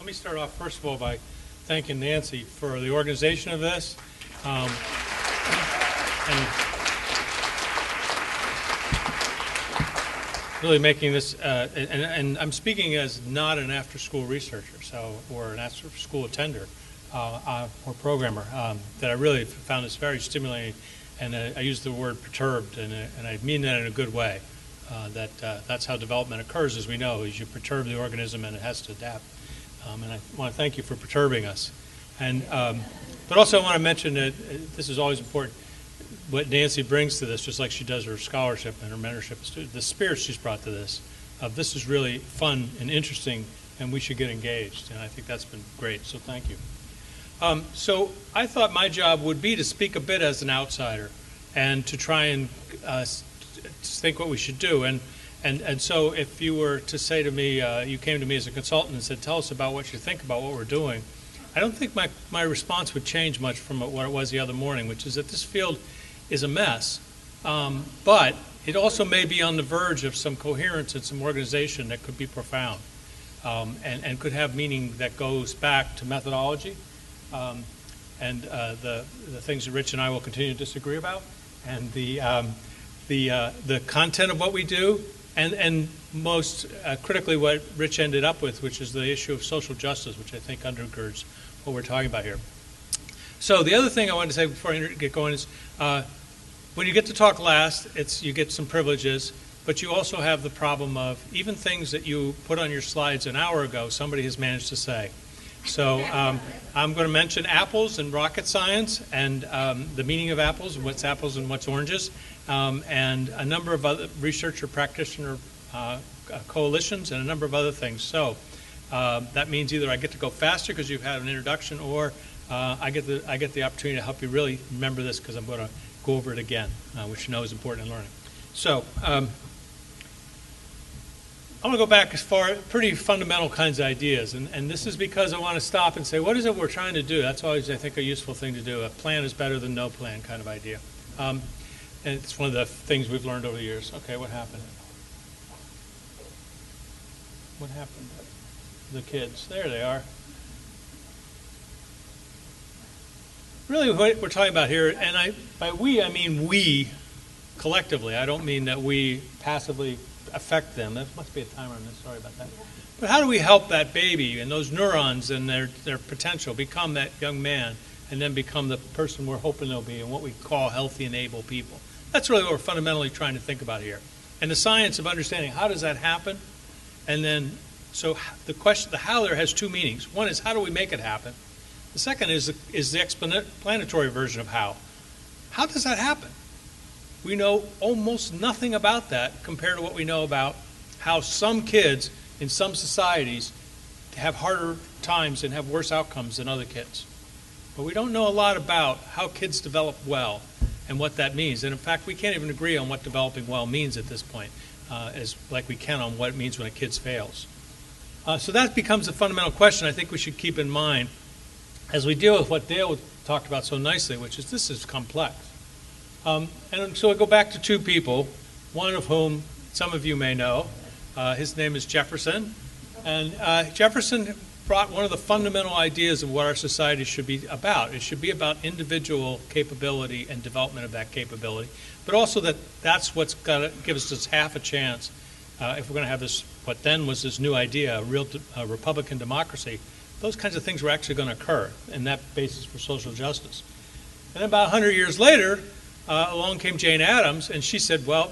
Let me start off, first of all, by thanking Nancy for the organization of this. And really making this, and I'm speaking as not an after-school researcher, or an after-school attender or programmer, that I really found this very stimulating, and I use the word perturbed, and I mean that in a good way. That's how development occurs, as we know, is you perturb the organism and it has to adapt. And I want to thank you for perturbing us. But also I want to mention that this is always important, what Nancy brings to this, just like she does her scholarship and her mentorship, the spirit she's brought to this. This is really fun and interesting, and we should get engaged, and I think that's been great, so thank you. So I thought my job would be to speak a bit as an outsider and to try and think what we should do. And so if you were to say to me, you came to me as a consultant and said, tell us about what you think about what we're doing, I don't think my response would change much from what it was the other morning, which is that this field is a mess, but it also may be on the verge of some coherence and some organization that could be profound, and could have meaning that goes back to methodology, and the things that Rich and I will continue to disagree about, and the content of what we do, and most critically what Rich ended up with, which is the issue of social justice, which I think undergirds what we're talking about here. So the other thing I wanted to say before I get going is, when you get to talk last, you get some privileges, but you also have the problem of even things that you put on your slides an hour ago, somebody has managed to say. So I'm going to mention apples and rocket science, and the meaning of apples, and what's oranges, and a number of other researcher practitioner coalitions, and a number of other things. So that means either I get to go faster because you've had an introduction, or I get the opportunity to help you really remember this, because I'm going to go over it again, which you know is important in learning. So I want to go back as far, pretty fundamental kinds of ideas, and this is because I want to stop and say, what is it we're trying to do? That's always, I think, a useful thing to do. A plan is better than no plan kind of idea. And it's one of the things we've learned over the years. Okay, what happened? What happened? The kids. There they are. Really what we're talking about here, and by we, I mean we collectively. I don't mean that we passively affect them. There must be a timer on this. Sorry about that. But how do we help that baby and those neurons and their potential become that young man and then become the person we're hoping they'll be and what we call healthy and able people? That's really what we're fundamentally trying to think about here. And the science of understanding how does that happen? And then, so the question, the how there has two meanings. One is how do we make it happen? The second is the explanatory version of how. How does that happen? We know almost nothing about that compared to what we know about how some kids in some societies have harder times and have worse outcomes than other kids. But we don't know a lot about how kids develop well and what that means. And in fact, we can't even agree on what developing well means at this point, as like we can on what it means when a kid fails. So that becomes a fundamental question I think we should keep in mind as we deal with what Dale talked about so nicely, which is this is complex. And so I go back to two people, one of whom some of you may know. His name is Jefferson. And Jefferson brought one of the fundamental ideas of what our society should be about. It should be about individual capability and development of that capability, but also that's what's going to give us half a chance if we're going to have this, what then was this new idea, a real Republican democracy. Those kinds of things were actually going to occur, and that basis for social justice. And then about 100 years later, along came Jane Addams, and she said, well,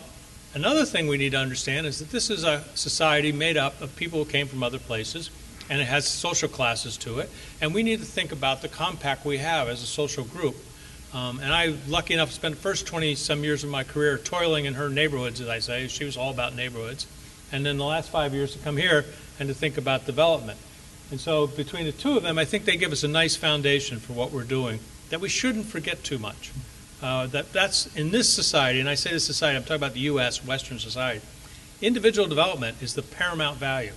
another thing we need to understand is that this is a society made up of people who came from other places, and it has social classes to it, and we need to think about the compact we have as a social group. And I'm lucky enough to spend the first 20-some years of my career toiling in her neighborhoods, as I say. She was all about neighborhoods. And then the last 5 years to come here and to think about development. And so between the two of them, I think they give us a nice foundation for what we're doing that we shouldn't forget too much. That's in this society, and I say this society, I'm talking about the U.S., Western society, individual development is the paramount value.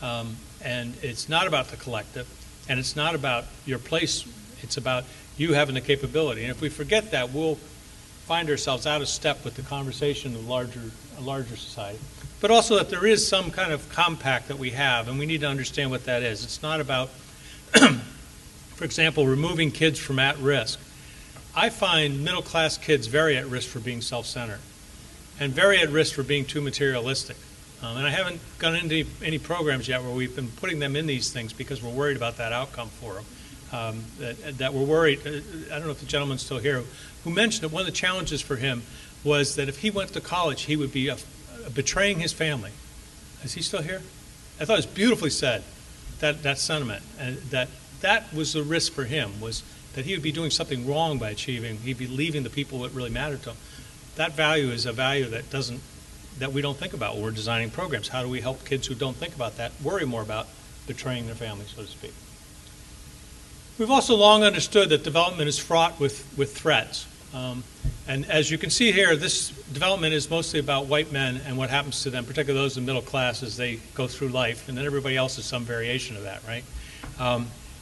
And it's not about the collective, and it's not about your place, it's about you having the capability. And if we forget that, we'll find ourselves out of step with the conversation of a larger society. But also that there is some kind of compact that we have, and we need to understand what that is. It's not about, for example, removing kids from at risk. I find middle-class kids very at risk for being self-centered and very at risk for being too materialistic. And I haven't gone into any programs yet where we've been putting them in these things because we're worried about that outcome for them. That we're worried. I don't know if the gentleman's still here, who mentioned that one of the challenges for him was that if he went to college, he would be betraying his family. Is he still here? I thought it was beautifully said, that sentiment. And that was the risk for him, was that he would be doing something wrong by achieving. He'd be leaving the people that really mattered to him. That value is a value that we don't think about when we're designing programs. How do we help kids who don't think about that worry more about betraying their family, so to speak? We've also long understood that development is fraught with threats. And as you can see here, this development is mostly about white men and what happens to them, particularly those in middle class as they go through life, and then everybody else is some variation of that, right?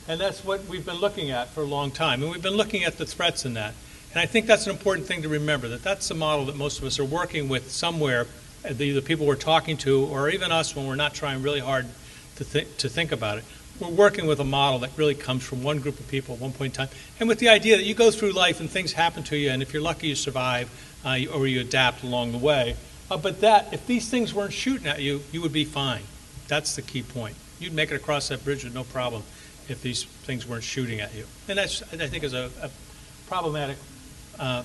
And that's what we've been looking at for a long time, and we've been looking at the threats in that. And I think that's an important thing to remember, that that's the model that most of us are working with somewhere, the people we're talking to, or even us when we're not trying really hard to think about it. We're working with a model that really comes from one group of people at one point in time, and with the idea that you go through life and things happen to you, and if you're lucky you survive, or you adapt along the way. But that, if these things weren't shooting at you, you would be fine. That's the key point. You'd make it across that bridge with no problem if these things weren't shooting at you. And that's, I think, is a problematic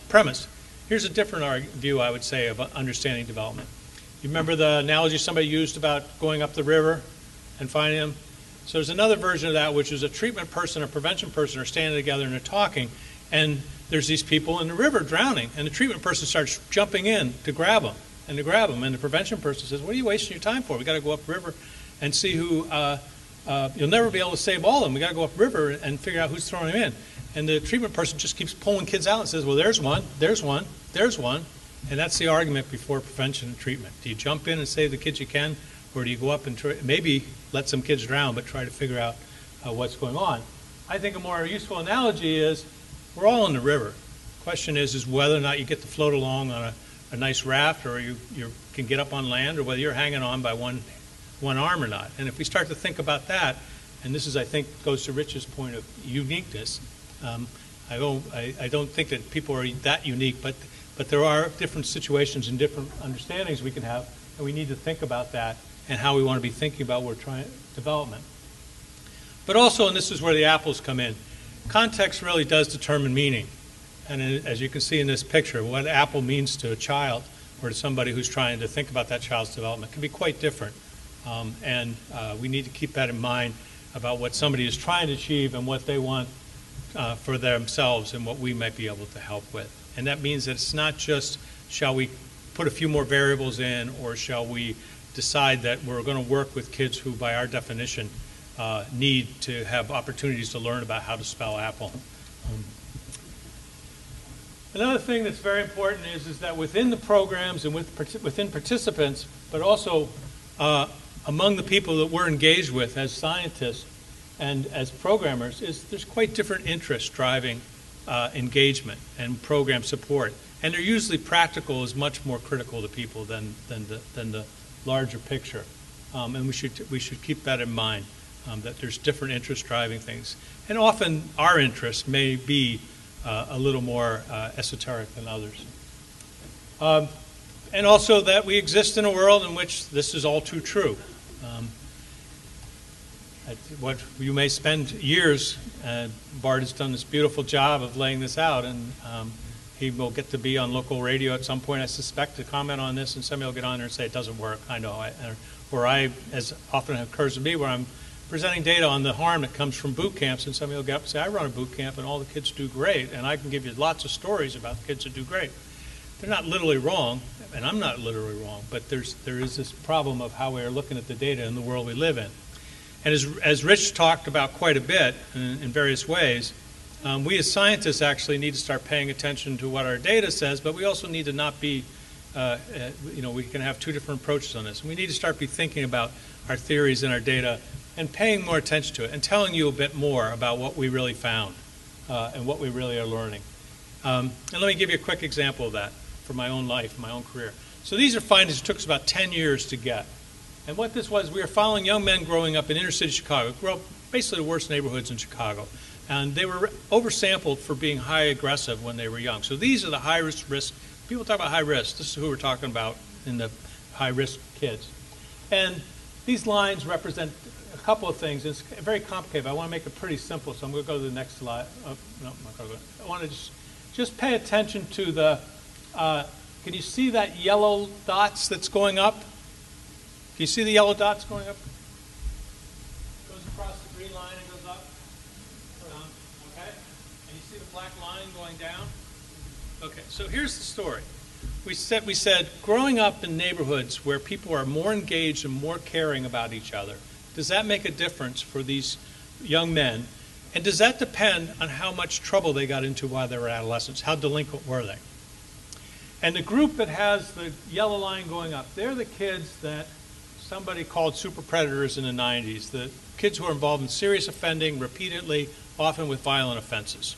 premise. Here's a different view, I would say, of understanding development. You remember the analogy somebody used about going up the river and finding them? So there's another version of that, which is a treatment person, a prevention person are standing together and they're talking, and there's these people in the river drowning, and the treatment person starts jumping in to grab them, and the prevention person says, what are you wasting your time for? We got to go up river and see who, you'll never be able to save all of them. We got to go up river and figure out who's throwing them in. And the treatment person just keeps pulling kids out and says, well, there's one, and that's the argument before prevention and treatment. Do you jump in and save the kids you can, or do you go up and maybe let some kids drown, but try to figure out what's going on? I think a more useful analogy is we're all in the river. The question is whether or not you get to float along on a nice raft, or you can get up on land, or whether you're hanging on by one arm or not. And if we start to think about that, and this is, I think, goes to Rich's point of uniqueness. I don't think that people are that unique, but there are different situations and different understandings we can have, and we need to think about that and how we want to be thinking about development. But also, and this is where the apples come in, context really does determine meaning. And as you can see in this picture, what apple means to a child or to somebody who's trying to think about that child's development can be quite different. And we need to keep that in mind about what somebody is trying to achieve and what they want for themselves and what we might be able to help with. And that means that it's not just, shall we put a few more variables in, or shall we decide that we're going to work with kids who, by our definition, need to have opportunities to learn about how to spell apple. Another thing that's very important is that within the programs and within participants, but also among the people that we're engaged with as scientists and as programmers, there's quite different interests driving engagement and program support. And they're usually practical is much more critical to people than the larger picture. And we should keep that in mind, that there's different interests driving things. And often our interests may be a little more esoteric than others. And also that we exist in a world in which this is all too true. What you may spend years, Bart has done this beautiful job of laying this out, and he will get to be on local radio at some point, I suspect, to comment on this, and somebody will get on there and say it doesn't work. I know. Or as often occurs to me, where I'm presenting data on the harm that comes from boot camps, and somebody will get up and say, I run a boot camp and all the kids do great, and I can give you lots of stories about the kids that do great. They're not literally wrong, and I'm not literally wrong, but there is this problem of how we are looking at the data in the world we live in. And as Rich talked about quite a bit in various ways, we as scientists actually need to start paying attention to what our data says, but we also need to not be, we can have two different approaches on this. And we need to start be thinking about our theories and our data and paying more attention to it and telling you a bit more about what we really found and what we really are learning. And let me give you a quick example of that from my own life, my own career. So these are findings it took us about 10 years to get. And what this was, we were following young men growing up in inner city Chicago, grew up basically the worst neighborhoods in Chicago. And they were oversampled for being high aggressive when they were young. So these are the high risk. People talk about high risk. This is who we're talking about in the high risk kids. And these lines represent a couple of things. It's very complicated, but I want to make it pretty simple. So I'm going to go to the next slide. Oh, no, I'm not going to go. I want to just pay attention to the, can you see that yellow dots that's going up? Can you see the yellow dots going up? Goes across the green line and goes up. Okay? And you see the black line going down? Okay, so here's the story. We said growing up in neighborhoods where people are more engaged and more caring about each other, does that make a difference for these young men? And does that depend on how much trouble they got into while they were adolescents? How delinquent were they? And the group that has the yellow line going up, they're the kids that somebody called super predators in the 90s, the kids who are involved in serious offending repeatedly, often with violent offenses.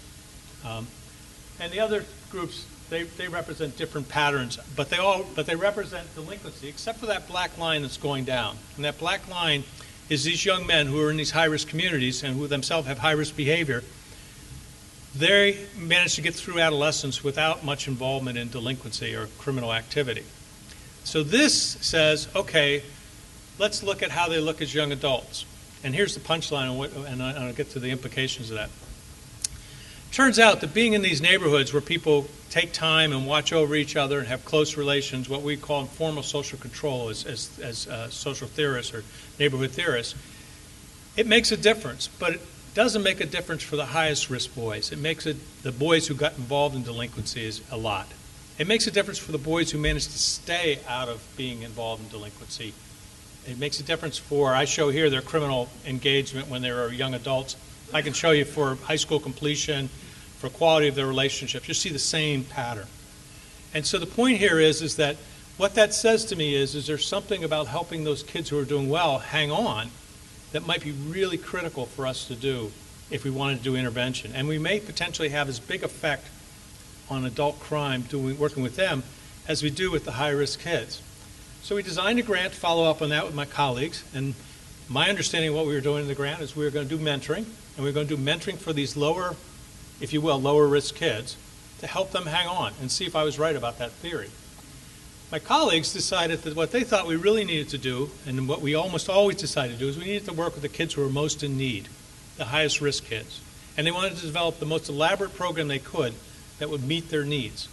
And the other groups, they represent different patterns, but they represent delinquency, except for that black line that's going down. And that black line is these young men who are in these high-risk communities and who themselves have high-risk behavior. They manage to get through adolescence without much involvement in delinquency or criminal activity. So this says, okay, let's look at how they look as young adults. And here's the punchline, and I'll get to the implications of that. Turns out that being in these neighborhoods where people take time and watch over each other and have close relations, what we call informal social control as social theorists or neighborhood theorists, it makes a difference, but it doesn't make a difference for the highest risk boys. It makes the boys who got involved in delinquencies a lot. It makes a difference for the boys who managed to stay out of being involved in delinquency. It makes a difference for, I show here their criminal engagement when they were young adults. I can show you for high school completion, for quality of their relationships. You see the same pattern. And so the point here is that what that says to me is there's something about helping those kids who are doing well hang on that might be really critical for us to do if we wanted to do intervention. And we may potentially have as big effect on adult crime working with them as we do with the high-risk kids. So we designed a grant to follow up on that with my colleagues. And my understanding of what we were doing in the grant is we were going to do mentoring. And we were going to do mentoring for these lower, if you will, lower risk kids to help them hang on and see if I was right about that theory. My colleagues decided that what they thought we really needed to do, and what we almost always decide to do, is we needed to work with the kids who were most in need, the highest risk kids. And they wanted to develop the most elaborate program they could that would meet their needs.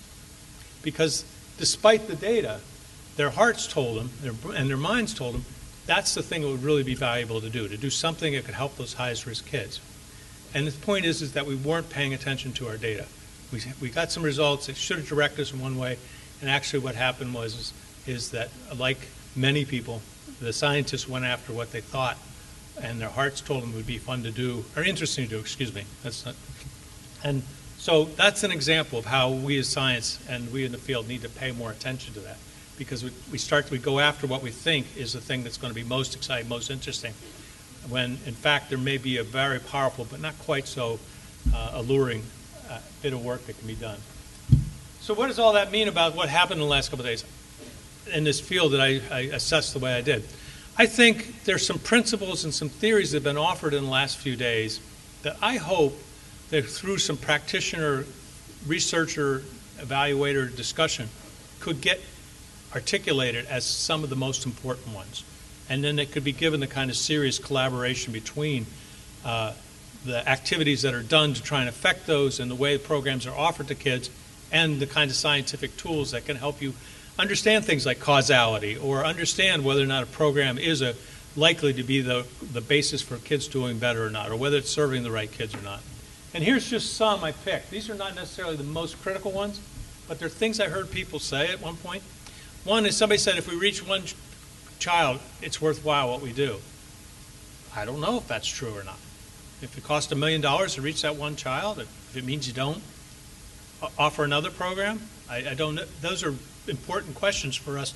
Because despite the data, their hearts told them, and their minds told them, that's the thing that would really be valuable to do something that could help those highest risk kids. And the point is that we weren't paying attention to our data. We got some results that should have directed us in one way, and actually what happened is that, like many people, the scientists went after what they thought, and their hearts told them it would be fun to do, or interesting to do, excuse me. And so that's an example of how we as science and we in the field need to pay more attention to that, because we go after what we think is the thing that's going to be most exciting, most interesting, when in fact there may be a very powerful but not quite so alluring bit of work that can be done. So what does all that mean about what happened in the last couple of days in this field that I assessed the way I did? I think there's some principles and some theories that have been offered in the last few days that I hope that through some practitioner, researcher, evaluator discussion could get articulated as some of the most important ones. And then it could be given the kind of serious collaboration between the activities that are done to try and affect those and the way the programs are offered to kids and the kind of scientific tools that can help you understand things like causality or understand whether or not a program is likely to be the basis for kids doing better or not, or whether it's serving the right kids or not. And here's just some I picked. These are not necessarily the most critical ones, but they're things I heard people say at one point. One is somebody said if we reach one child, it's worthwhile what we do. I don't know if that's true or not. If it costs $1 million to reach that one child, if it means you don't offer another program, I don't know. Those are important questions for us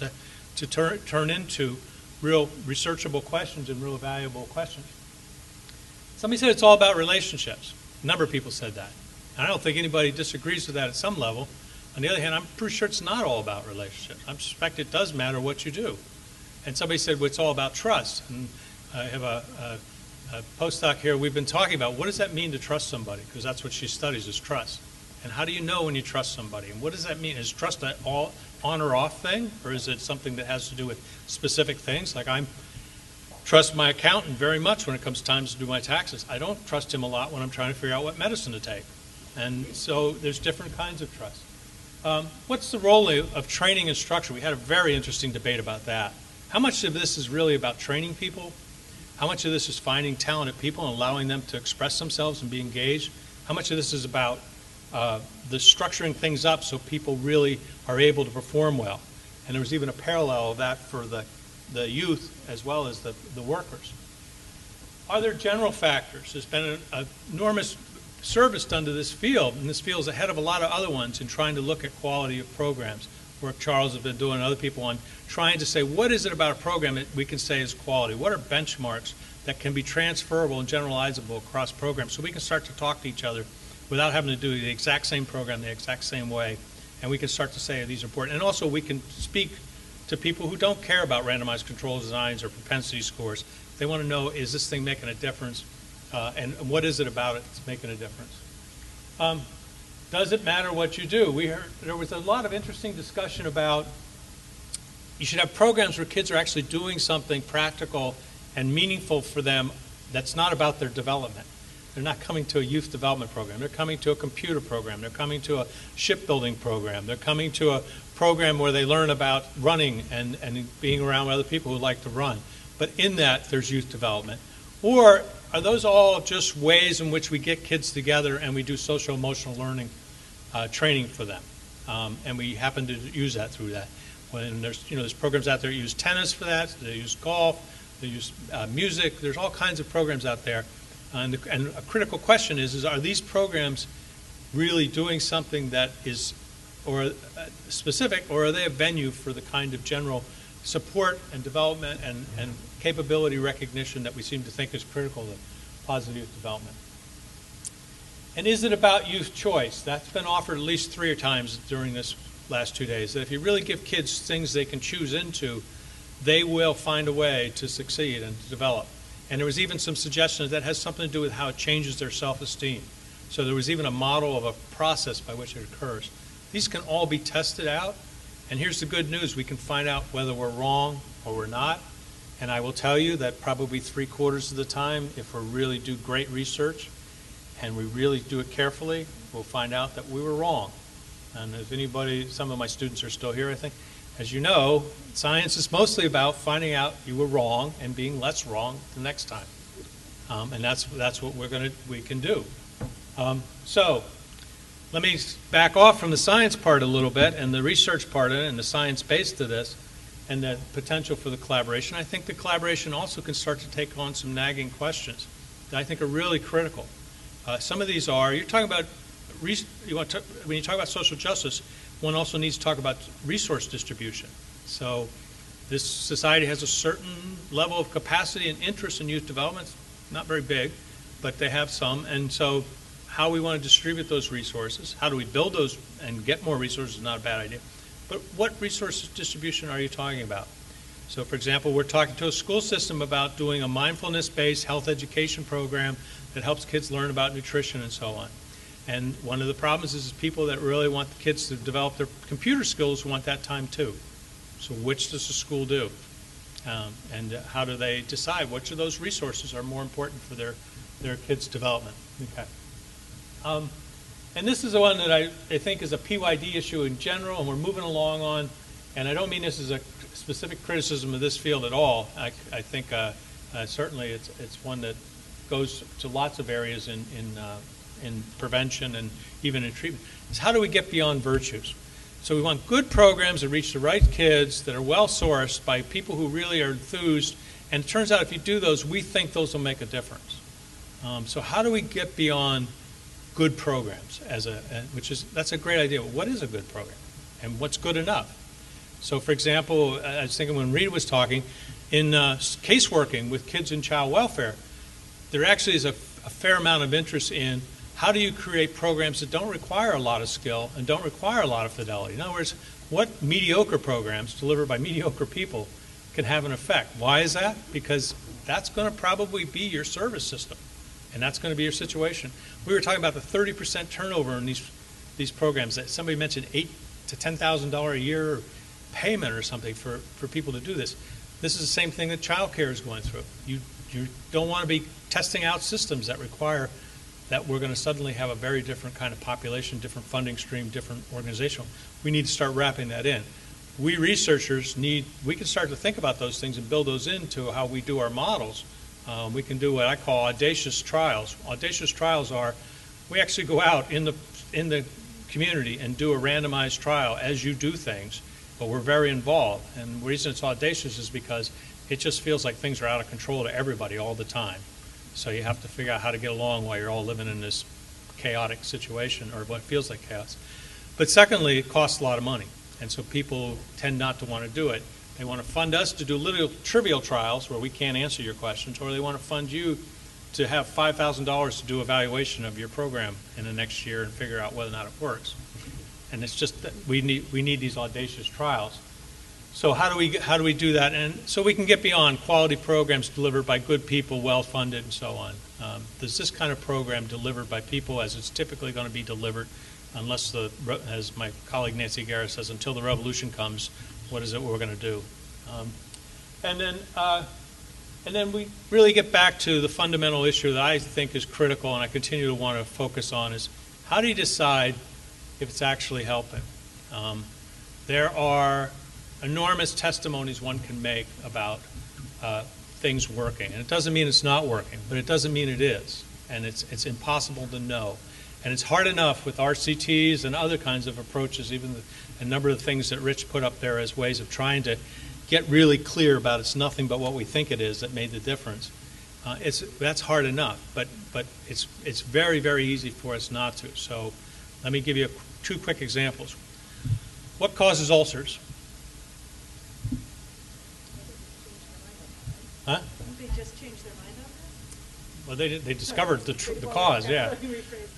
to turn into real researchable questions and real valuable questions. Somebody said it's all about relationships. A number of people said that. And I don't think anybody disagrees with that at some level. On the other hand, I'm pretty sure it's not all about relationships. I suspect it does matter what you do. And somebody said, well, it's all about trust. And I have a postdoc here. We've been talking about what does that mean to trust somebody, because that's what she studies is trust. And how do you know when you trust somebody? And what does that mean? Is trust an all on or off thing, or is it something that has to do with specific things? Like I trust my accountant very much when it comes time to do my taxes. I don't trust him a lot when I'm trying to figure out what medicine to take. And so there's different kinds of trust. What's the role of training and structure? We had a very interesting debate about that. How much of this is really about training people? How much of this is finding talented people and allowing them to express themselves and be engaged? How much of this is about the structuring things up so people really are able to perform well? And there was even a parallel of that for the youth as well as the workers. Are there general factors? There's been an enormous service done to this field, and this field is ahead of a lot of other ones in trying to look at quality of programs. Work Charles has been doing, and other people on trying to say, what is it about a program that we can say is quality? What are benchmarks that can be transferable and generalizable across programs so we can start to talk to each other without having to do the exact same program the exact same way, and we can start to say these are important. And also we can speak to people who don't care about randomized control designs or propensity scores. They want to know, is this thing making a difference? And what is it about it that's making a difference? Does it matter what you do? There was a lot of interesting discussion about you should have programs where kids are actually doing something practical and meaningful for them that's not about their development. They're not coming to a youth development program. They're coming to a computer program. They're coming to a shipbuilding program. They're coming to a program where they learn about running and being around other people who like to run. But in that, there's youth development. Or are those all just ways in which we get kids together and we do social emotional learning training for them? And we happen to use that through that. When there's programs out there that use tennis for that, they use golf, they use music. There's all kinds of programs out there. And a critical question is are these programs really doing something that is specific, or are they a venue for the kind of general support and development and capability recognition that we seem to think is critical to positive youth development? And is it about youth choice? That's been offered at least 3 times during this last 2 days, that if you really give kids things they can choose into, they will find a way to succeed and to develop. And there was even some suggestions that has something to do with how it changes their self-esteem. So there was even a model of a process by which it occurs. These can all be tested out, and here's the good news. We can find out whether we're wrong or we're not. And I will tell you that probably 3/4 of the time, if we really do great research and we really do it carefully, we'll find out that we were wrong. And if anybody, some of my students are still here, I think. As you know, science is mostly about finding out you were wrong and being less wrong the next time. And that's what we can do. So let me back off from the science part a little bit and the research part of it and the science base to this and the potential for the collaboration. I think the collaboration also can start to take on some nagging questions that I think are really critical. Some of these are, you're talking about, when you talk about social justice, one also needs to talk about resource distribution. So this society has a certain level of capacity and interest in youth development, not very big, but they have some. And so how we want to distribute those resources, how do we build those and get more resources is not a bad idea. But what resource distribution are you talking about? So for example, we're talking to a school system about doing a mindfulness-based health education program that helps kids learn about nutrition and so on. And one of the problems is people that really want the kids to develop their computer skills want that time too. So which does the school do? And how do they decide which of those resources are more important for their kids' development? Okay. And this is the one that I think is a PYD issue in general, and we're moving along on. And I don't mean this as a specific criticism of this field at all. I think certainly it's one that goes to lots of areas in prevention and even in treatment. Is how do we get beyond virtues? So we want good programs that reach the right kids, that are well sourced by people who really are enthused. And it turns out if you do those, we think those will make a difference. So how do we get beyond good programs that's a great idea. What is a good program and what's good enough? So for example, I was thinking when Rita was talking, in case working with kids in child welfare, there actually is a fair amount of interest in how do you create programs that don't require a lot of skill and don't require a lot of fidelity? In other words, what mediocre programs delivered by mediocre people can have an effect? Why is that? Because that's going to probably be your service system, and that's going to be your situation. We were talking about the 30% turnover in these programs. That somebody mentioned $8,000 to $10,000 a year payment or something for people to do this. This is the same thing that child care is going through. You don't want to be testing out systems that require that we're going to suddenly have a very different kind of population, different funding stream, different organizational. We need to start wrapping that in. We researchers we can start to think about those things and build those into how we do our models. We can do what I call audacious trials. Audacious trials are, we actually go out in the community and do a randomized trial as you do things, but we're very involved. And the reason it's audacious is because it just feels like things are out of control to everybody all the time. So you have to figure out how to get along while you're all living in this chaotic situation, or what feels like chaos. But secondly, it costs a lot of money. And so people tend not to want to do it. They want to fund us to do little trivial trials where we can't answer your questions, or they want to fund you to have $5,000 to do evaluation of your program in the next year and figure out whether or not it works. And it's just that we need these audacious trials. So how do we do that? And so we can get beyond quality programs delivered by good people, well-funded, and so on. There's this kind of program delivered by people as it's typically going to be delivered, unless as my colleague Nancy Garrett says, until the revolution comes, what is it we're going to do? And then we really get back to the fundamental issue that I think is critical, and I continue to want to focus on, is how do you decide if it's actually helping? There are enormous testimonies one can make about things working. And it doesn't mean it's not working, but it doesn't mean it is. And it's impossible to know. And it's hard enough with RCTs and other kinds of approaches, even a number of things that Rich put up there as ways of trying to get really clear about it's nothing but what we think it is that made the difference. That's hard enough, but it's very, very easy for us not to. So let me give you two quick examples. What causes ulcers? Huh? They just changed their mind on that? Well, they discovered the cause, yeah.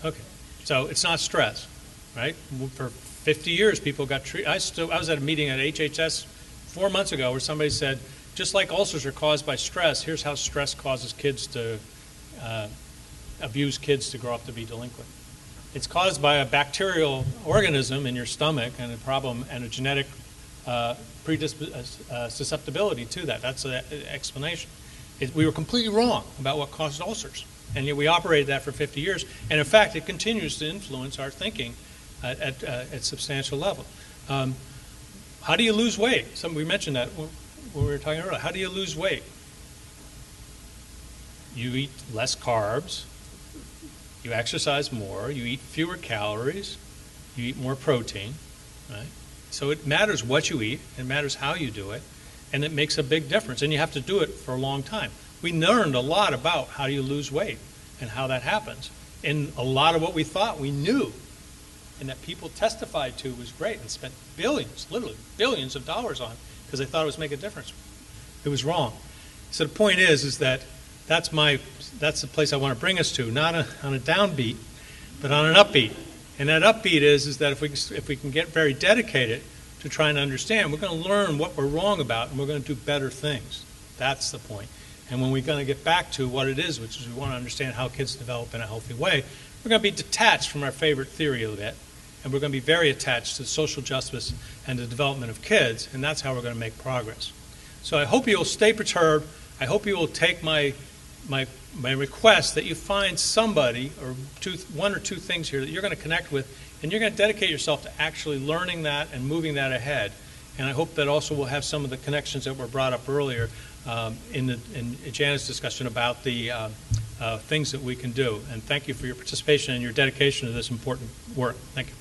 Okay, so it's not stress, right? For 50 years, people got treated. I was at a meeting at HHS 4 months ago where somebody said, just like ulcers are caused by stress, here's how stress causes kids to abuse kids to grow up to be delinquent. It's caused by a bacterial organism in your stomach and a problem and a genetic susceptibility to that. That's the explanation. We were completely wrong about what caused ulcers, and yet we operated that for 50 years. And in fact, it continues to influence our thinking at substantial level. How do you lose weight? We mentioned that when we were talking earlier. How do you lose weight? You eat less carbs. You exercise more. You eat fewer calories. You eat more protein, right? So it matters what you eat, it matters how you do it, and it makes a big difference. And you have to do it for a long time. We learned a lot about how you lose weight and how that happens. And a lot of what we thought we knew and that people testified to was great and spent billions, literally billions of dollars on because they thought it was making a difference. It was wrong. So the point is that that's the place I want to bring us to, not on a downbeat, but on an upbeat. And that upbeat is that if we can get very dedicated to trying to understand, we're going to learn what we're wrong about, and we're going to do better things. That's the point. And when we're going to get back to what it is, which is we want to understand how kids develop in a healthy way, we're going to be detached from our favorite theory a bit, and we're going to be very attached to social justice and the development of kids, and that's how we're going to make progress. So I hope you'll stay perturbed. I hope you will take my request that you find somebody or one or two things here that you're going to connect with, and you're going to dedicate yourself to actually learning that and moving that ahead. And I hope that also we'll have some of the connections that were brought up earlier in Janet's discussion about the things that we can do. And thank you for your participation and your dedication to this important work. Thank you.